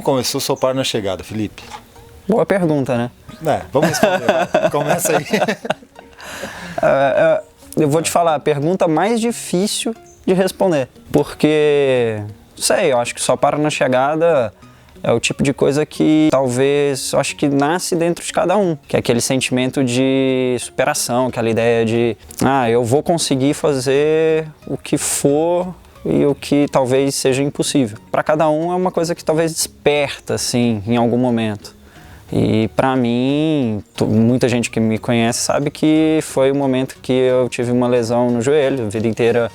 começou seu par na chegada, Felipe? Boa pergunta, né? Vamos responder. Começa aí. Eu vou te falar, a pergunta mais difícil de responder. Porque, sei, eu acho que só para na chegada é o tipo de coisa que talvez, eu acho que nasce dentro de cada um. Que é aquele sentimento de superação, aquela ideia de, eu vou conseguir fazer o que for e o que talvez seja impossível. Para cada um é uma coisa que talvez desperta, assim, em algum momento. E para mim, muita gente que me conhece sabe que foi o momento que eu tive uma lesão no joelho. A vida inteira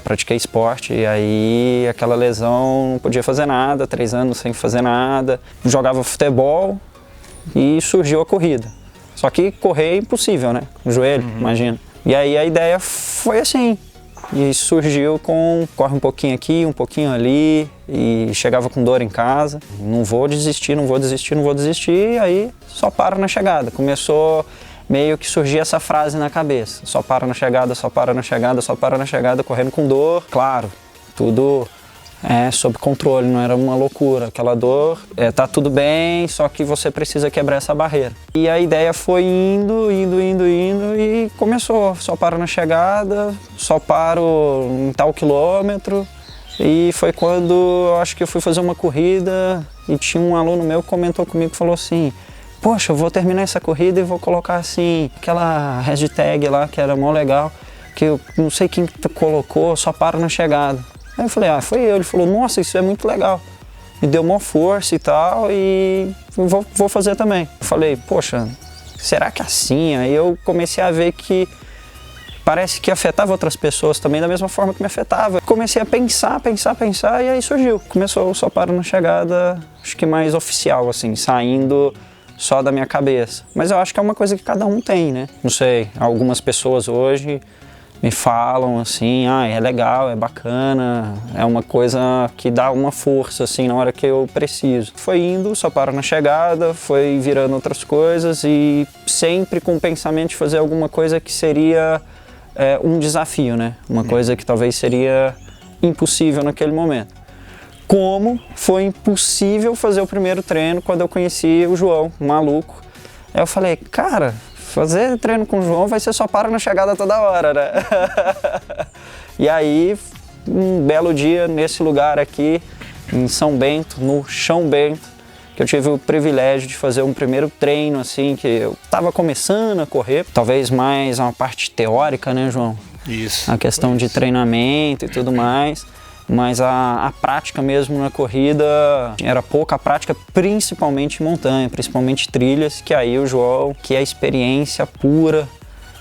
pratiquei esporte e aí aquela lesão não podia fazer nada, 3 anos sem fazer nada. Jogava futebol e surgiu a corrida. Só que correr é impossível, né? O joelho, imagina. E aí a ideia foi assim. E surgiu com corre um pouquinho aqui, um pouquinho ali, e chegava com dor em casa. Não vou desistir, não vou desistir, não vou desistir, e aí só paro na chegada. Começou meio que surgir essa frase na cabeça. Só paro na chegada, só paro na chegada, só paro na chegada, correndo com dor. Claro, tudo sob controle, não era uma loucura. Aquela dor, tá tudo bem, só que você precisa quebrar essa barreira. E a ideia foi indo e começou. Só paro na chegada, só paro em tal quilômetro. E foi quando eu acho que eu fui fazer uma corrida e tinha um aluno meu que comentou comigo e falou assim: poxa, eu vou terminar essa corrida e vou colocar assim, aquela hashtag lá que era mó legal, que eu não sei quem colocou, só paro na chegada. Aí eu falei, foi eu. Ele falou, nossa, isso é muito legal. Me deu uma força e tal, e vou fazer também. Eu falei, poxa, será que é assim? Aí eu comecei a ver que parece que afetava outras pessoas também da mesma forma que me afetava. Comecei a pensar, e aí surgiu. Começou o Só Paro na Chegada, acho que mais oficial, assim, saindo só da minha cabeça. Mas eu acho que é uma coisa que cada um tem, né? Não sei, algumas pessoas hoje me falam assim, é legal, é bacana, é uma coisa que dá uma força assim na hora que eu preciso. Foi indo, só paro na chegada, foi virando outras coisas e sempre com o pensamento de fazer alguma coisa que seria um desafio, né? Uma coisa que talvez seria impossível naquele momento. Como foi impossível fazer o primeiro treino quando eu conheci o João, um maluco. Aí eu falei, cara, fazer treino com o João vai ser só para na chegada toda hora, né? E aí, um belo dia nesse lugar aqui, em São Bento, no Chão Bento, que eu tive o privilégio de fazer um primeiro treino, assim, que eu estava começando a correr, talvez mais uma parte teórica, né, João? Isso. A questão de treinamento e tudo mais. Mas a prática mesmo na corrida era pouca, a prática principalmente em montanha, principalmente trilhas, que aí o João, que é experiência pura,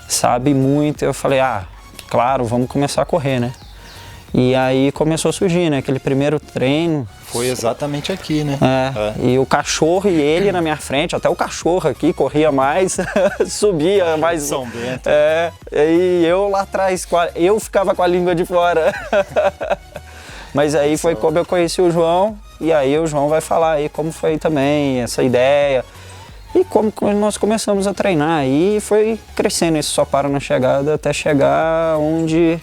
sabe muito. Eu falei, claro, vamos começar a correr, né? E aí começou a surgir, né? Aquele primeiro treino. Foi exatamente aqui, né? E o cachorro e ele na minha frente, até o cachorro aqui corria mais, subia mais. São Bento. E eu lá atrás, eu ficava com a língua de fora. Mas aí foi como eu conheci o João, e aí o João vai falar aí como foi também essa ideia. E como nós começamos a treinar, e foi crescendo esse Só Paro na Chegada até chegar onde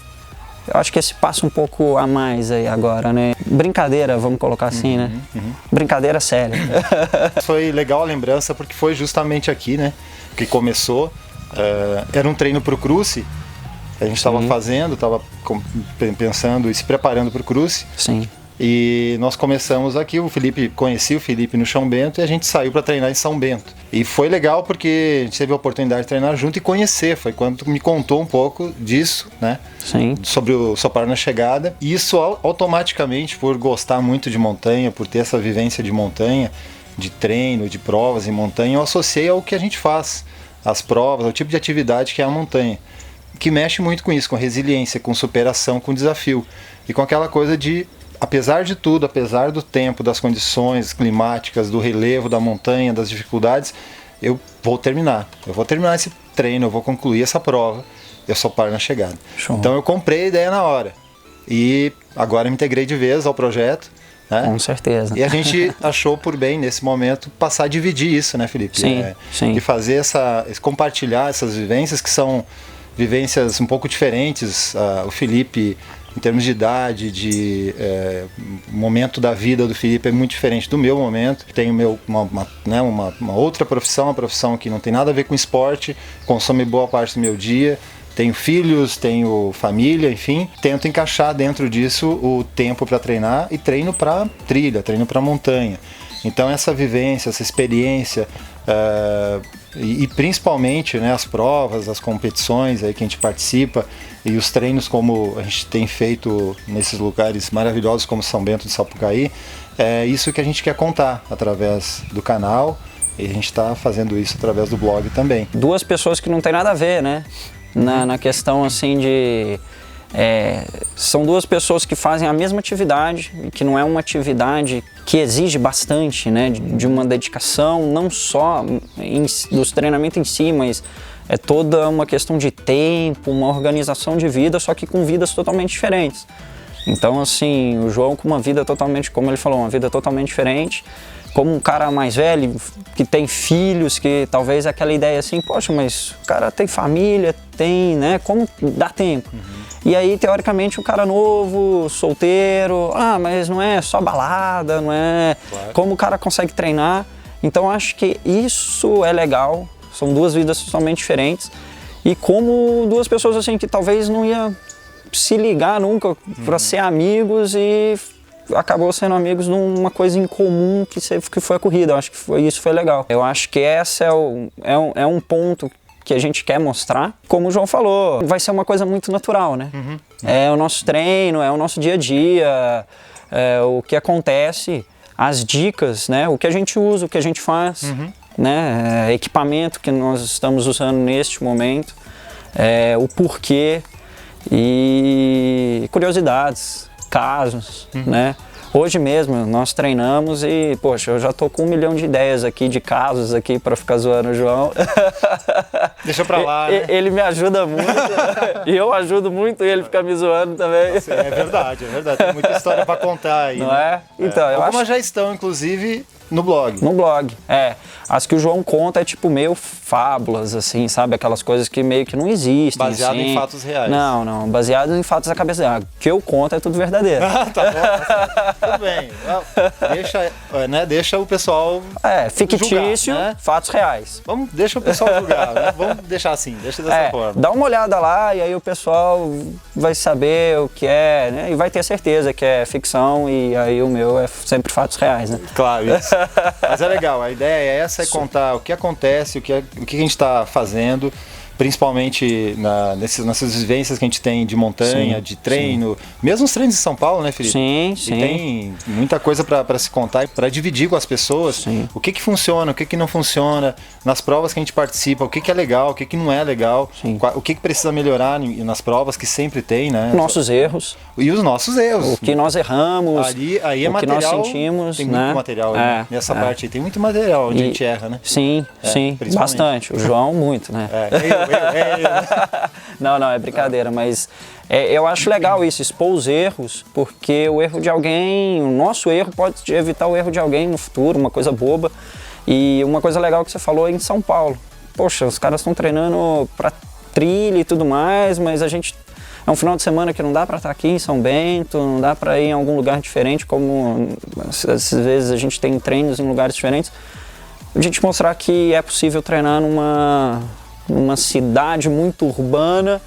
eu acho que esse passo um pouco a mais aí agora, né? Brincadeira, vamos colocar assim, né? Brincadeira séria. Foi legal a lembrança porque foi justamente aqui, né? Que começou. Era um treino pro Cruce. A gente estava fazendo, estava pensando e se preparando para o Cruce. Sim. E nós começamos aqui, conheci o Felipe no Chão Bento e a gente saiu para treinar em São Bento. E foi legal porque a gente teve a oportunidade de treinar junto e conhecer. Foi quando tu me contou um pouco disso, né? Sim. Sobre o Só Paro na Chegada. E isso automaticamente, por gostar muito de montanha, por ter essa vivência de montanha, de treino, de provas em montanha, eu associei ao que a gente faz, as provas, ao tipo de atividade que é a montanha. Que mexe muito com isso, com resiliência, com superação, com desafio. E com aquela coisa de, apesar de tudo, apesar do tempo, das condições climáticas, do relevo da montanha, das dificuldades, eu vou terminar. Eu vou terminar esse treino, eu vou concluir essa prova, eu só paro na chegada. Show. Então eu comprei a ideia na hora. E agora me integrei de vez ao projeto. Né? Com certeza. E a gente achou por bem, nesse momento, passar a dividir isso, né, Felipe? Sim. E fazer compartilhar essas vivências que são vivências um pouco diferentes. O Felipe em termos de idade, momento da vida do Felipe é muito diferente do meu momento. Tenho uma outra profissão, uma profissão que não tem nada a ver com esporte, consome boa parte do meu dia. Tenho filhos, tenho família, enfim. Tento encaixar dentro disso o tempo para treinar e treino para trilha, treino para montanha. Então essa vivência, essa experiência e principalmente, né, as provas, as competições aí que a gente participa e os treinos como a gente tem feito nesses lugares maravilhosos como São Bento do Sapucaí, é isso que a gente quer contar através do canal e a gente está fazendo isso através do blog também. Duas pessoas que não tem nada a ver, né? Na questão assim de... são duas pessoas que fazem a mesma atividade, que não é uma atividade que exige bastante, né, de uma dedicação, não só dos treinamentos em si, mas é toda uma questão de tempo, uma organização de vida, só que com vidas totalmente diferentes. Então, assim, o João com uma vida totalmente, como ele falou, uma vida totalmente diferente, como um cara mais velho, que tem filhos, que talvez aquela ideia assim, poxa, mas o cara tem família, tem, né, como dá tempo? E aí, teoricamente, o cara novo, solteiro, mas não é só balada, não é... Claro. Como o cara consegue treinar? Então, acho que isso é legal, são duas vidas totalmente diferentes, e como duas pessoas assim que talvez não ia se ligar nunca para ser amigos e acabou sendo amigos numa coisa em comum que foi a corrida. Eu acho que isso foi legal. Eu acho que esse é um ponto que a gente quer mostrar. Como o João falou, vai ser uma coisa muito natural, né? É o nosso treino, é o nosso dia a dia, o que acontece, as dicas, né? O que a gente usa, o que a gente faz, né? Equipamento que nós estamos usando neste momento, o porquê e curiosidades, casos, né? Hoje mesmo nós treinamos e, poxa, eu já tô com 1 milhão de ideias aqui, de casos aqui para ficar zoando o João. Deixa pra lá, né? Ele me ajuda muito e eu ajudo muito ele ficar me zoando também. Nossa, é verdade. Tem muita história para contar aí. Não né? Então, eu algumas já estão, inclusive, no blog. No blog, As que o João conta é tipo meio fábulas, assim, sabe? Aquelas coisas que meio que não existem. Baseado assim. em fatos reais. Não. Baseado em fatos da cabeça dela. O que eu conto é tudo verdadeiro. Tá bom. Tudo bem. Deixa o pessoal fictício, julgar, né? fatos reais. Deixa o pessoal julgar, né? Vamos deixar assim, deixa dessa forma. Dá uma olhada lá e aí o pessoal vai saber o que é, né? E vai ter certeza que é ficção e aí o meu é sempre fatos reais, né? Claro, isso. Mas é legal, a ideia é essa, contar o que acontece, o que a gente está fazendo, principalmente nessas vivências que a gente tem de montanha, de treino, mesmo os treinos de São Paulo, né, Felipe? Sim. E tem muita coisa para se contar e para dividir com as pessoas o que funciona, o que não funciona, nas provas que a gente participa, o que é legal, o que não é legal, o que precisa melhorar nas provas, que sempre tem, né? Nossos erros. E os nossos erros. O que nós erramos, aí é o material, que nós sentimos. Tem muito material aí, nessa parte aí, tem muito material onde a gente erra, né? Sim, bastante. O João, muito, né? Não, é brincadeira, mas eu acho legal isso, expor os erros, porque o erro de alguém, o nosso erro pode evitar o erro de alguém no futuro, uma coisa boba. E uma coisa legal que você falou é em São Paulo. Poxa, os caras estão treinando pra trilha e tudo mais, mas a gente... É um final de semana que não dá para estar aqui em São Bento, não dá para ir em algum lugar diferente, como às vezes a gente tem treinos em lugares diferentes. A gente mostrar que é possível treinar numa cidade muito urbana,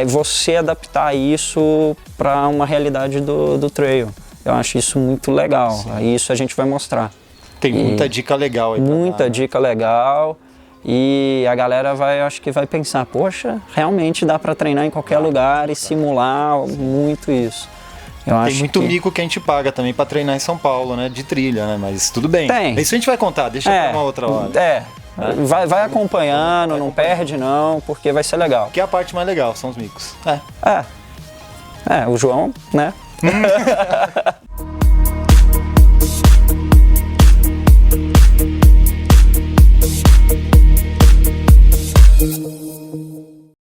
você adaptar isso para uma realidade do trail. Eu acho isso muito legal, isso a gente vai mostrar. Tem muita dica legal aí. Muita dica legal. E a galera acho que vai pensar, poxa, realmente dá para treinar em qualquer lugar e simular muito isso. Tem muito mico que a gente paga também para treinar em São Paulo, né? De trilha, né? Mas tudo bem. Isso a gente vai contar, deixa para uma outra hora. Vai acompanhando, não perde não, porque vai ser legal. Que é a parte mais legal, são os micos. O João, né?